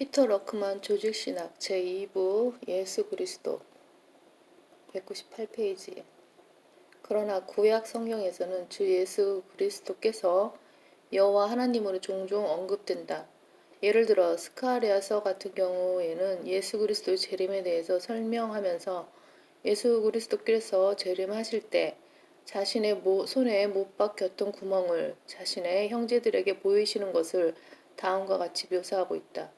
피터 러크만 조직신학 제2부 예수 그리스도 198페이지. 그러나 구약 성경에서는 주 예수 그리스도께서 여호와 하나님으로 종종 언급된다. 예를 들어 스가랴서 같은 경우에는 예수 그리스도의 재림에 대해서 설명하면서 예수 그리스도께서 재림하실 때 자신의 손에 못 박혔던 구멍을 자신의 형제들에게 보이시는 것을 다음과 같이 묘사하고 있다.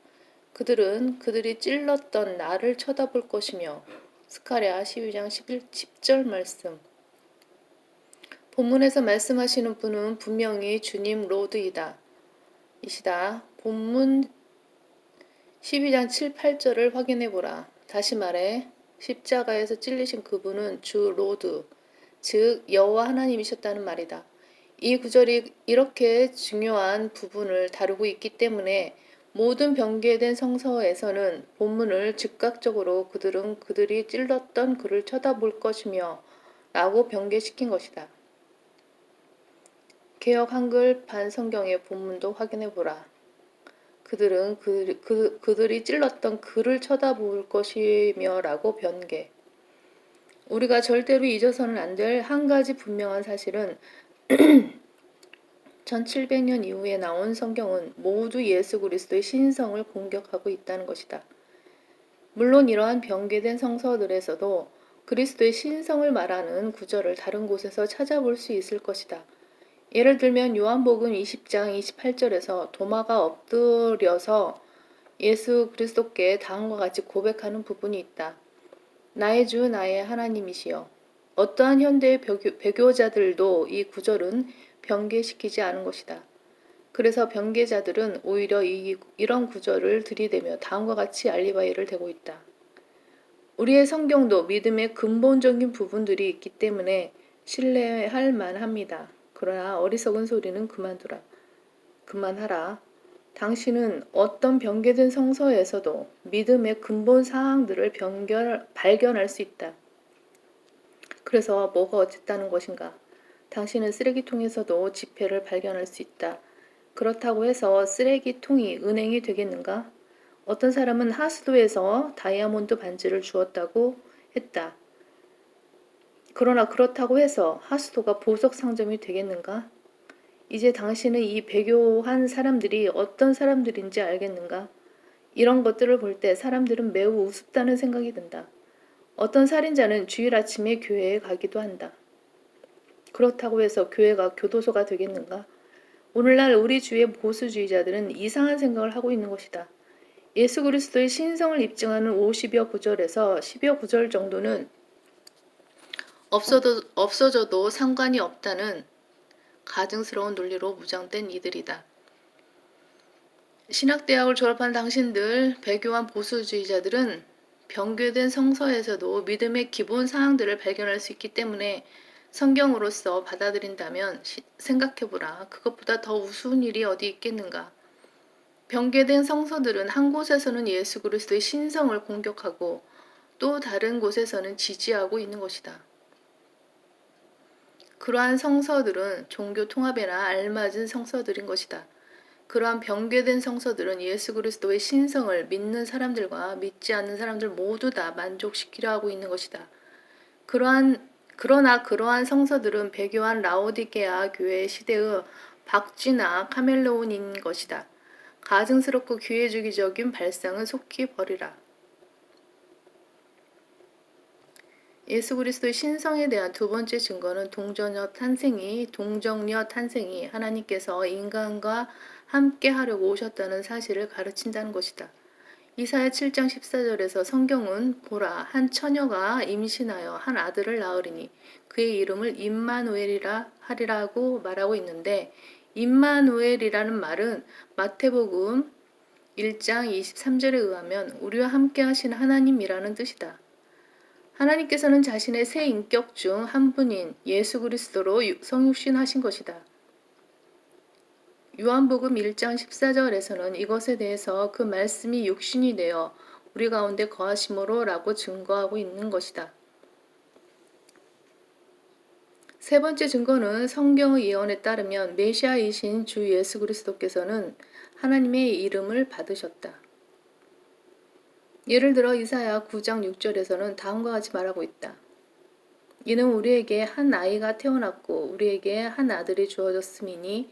그들은 그들이 찔렀던 나를 쳐다볼 것이며. 스가랴 12장 10절 말씀. 본문에서 말씀하시는 분은 분명히 주님 로드이다. 이시다. 본문 12장 7, 8절을 확인해보라. 다시 말해 십자가에서 찔리신 그분은 주 로드, 즉 여호와 하나님이셨다는 말이다. 이 구절이 이렇게 중요한 부분을 다루고 있기 때문에 모든 변개된 성서에서는 본문을 즉각적으로 그들은 그들이 찔렀던 그를 쳐다볼 것이며 라고 변개시킨 것이다. 개역 한글판 성경의 본문도 확인해보라. 그들은 그들이 찔렀던 그를 쳐다볼 것이며 라고 변개. 우리가 절대로 잊어서는 안 될 한 가지 분명한 사실은 1700년 이후에 나온 성경은 모두 예수 그리스도의 신성을 공격하고 있다는 것이다. 물론 이러한 변개된 성서들에서도 그리스도의 신성을 말하는 구절을 다른 곳에서 찾아볼 수 있을 것이다. 예를 들면 요한복음 20장 28절에서 도마가 엎드려서 예수 그리스도께 다음과 같이 고백하는 부분이 있다. 나의 주 나의 하나님이시여. 어떠한 현대의 배교자들도 이 구절은 변개시키지 않은 것이다. 그래서 변개자들은 오히려 이런 구절을 들이대며 다음과 같이 알리바이를 대고 있다. 우리의 성경도 믿음의 근본적인 부분들이 있기 때문에 신뢰할 만합니다. 그러나 어리석은 소리는 그만하라. 당신은 어떤 변개된 성서에서도 믿음의 근본 사항들을 발견할 수 있다. 그래서 뭐가 어쨌다는 것인가? 당신은 쓰레기통에서도 지폐를 발견할 수 있다. 그렇다고 해서 쓰레기통이 은행이 되겠는가? 어떤 사람은 하수도에서 다이아몬드 반지를 주었다고 했다. 그러나 그렇다고 해서 하수도가 보석 상점이 되겠는가? 이제 당신은 이 배교한 사람들이 어떤 사람들인지 알겠는가? 이런 것들을 볼 때 사람들은 매우 우습다는 생각이 든다. 어떤 살인자는 주일 아침에 교회에 가기도 한다. 그렇다고 해서 교회가 교도소가 되겠는가? 오늘날 우리 주의 보수주의자들은 이상한 생각을 하고 있는 것이다. 예수 그리스도의 신성을 입증하는 50여 구절에서 10여 구절 정도는 없어져도 상관이 없다는 가증스러운 논리로 무장된 이들이다. 신학대학을 졸업한 당신들 배교한 보수주의자들은 변개된 성서에서도 믿음의 기본 사항들을 발견할 수 있기 때문에 성경으로서 받아들인다면 생각해보라. 그것보다 더 우스운 일이 어디 있겠는가. 변개된 성서들은 한 곳에서는 예수 그리스도의 신성을 공격하고 또 다른 곳에서는 지지하고 있는 것이다. 그러한 성서들은 종교 통합에나 알맞은 성서들인 것이다. 그러한 변개된 성서들은 예수 그리스도의 신성을 믿는 사람들과 믿지 않는 사람들 모두 다 만족시키려 하고 있는 것이다. 그러나 그러한 성서들은 배교한 라오디게아 교회 시대의 박쥐나 카멜레온인 것이다. 가증스럽고 기회주의적인 발상은 속히 버리라. 예수 그리스도의 신성에 대한 두 번째 증거는 동정녀 탄생이 하나님께서 인간과 함께 하려고 오셨다는 사실을 가르친다는 것이다. 이사야 7장 14절에서 성경은 보라 한 처녀가 임신하여 한 아들을 낳으리니 그의 이름을 임마누엘이라 하리라고 말하고 있는데 임마누엘이라는 말은 마태복음 1장 23절에 의하면 우리와 함께 하신 하나님이라는 뜻이다. 하나님께서는 자신의 세 인격 중 한 분인 예수 그리스도로 성육신하신 것이다. 요한복음 1장 14절에서는 이것에 대해서 그 말씀이 육신이 되어 우리 가운데 거하심으로 라고 증거하고 있는 것이다. 세 번째 증거는 성경의 예언에 따르면 메시아이신 주 예수 그리스도께서는 하나님의 이름을 받으셨다. 예를 들어 이사야 9장 6절에서는 다음과 같이 말하고 있다. 이는 우리에게 한 아이가 태어났고 우리에게 한 아들이 주어졌음이니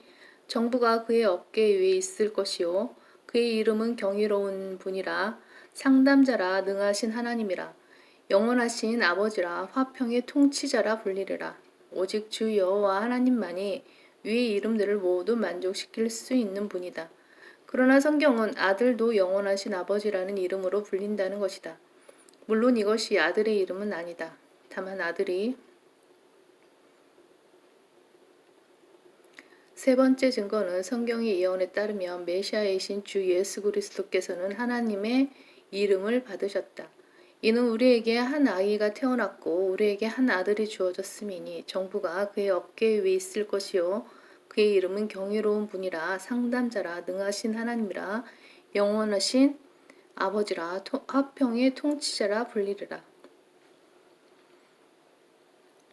정부가 그의 어깨 위에 있을 것이요 그의 이름은 경이로운 분이라 상담자라 능하신 하나님이라 영원하신 아버지라 화평의 통치자라 불리리라. 오직 주 여호와 하나님만이 위의 이름들을 모두 만족시킬 수 있는 분이다. 그러나 성경은 아들도 영원하신 아버지라는 이름으로 불린다는 것이다. 물론 이것이 아들의 이름은 아니다. 다만 아들이 세 번째 증거는 성경의 예언에 따르면 메시아이신 주 예수 그리스도께서는 하나님의 이름을 받으셨다. 이는 우리에게 한 아이가 태어났고 우리에게 한 아들이 주어졌음이니 정부가 그의 어깨 위에 있을 것이요 그의 이름은 경이로운 분이라 상담자라 능하신 하나님이라 영원하신 아버지라 화평의 통치자라 불리리라.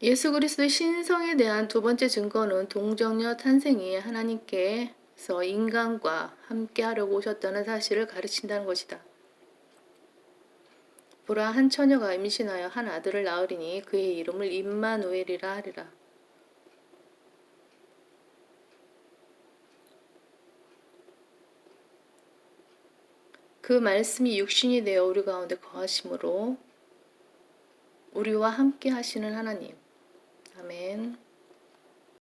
예수 그리스도의 신성에 대한 두 번째 증거는 동정녀 탄생이 하나님께서 인간과 함께 하려고 오셨다는 사실을 가르친다는 것이다. 보라 한 처녀가 임신하여 한 아들을 낳으리니 그의 이름을 임마누엘이라 하리라. 그 말씀이 육신이 되어 우리 가운데 거하심으로 우리와 함께 하시는 하나님. 아멘.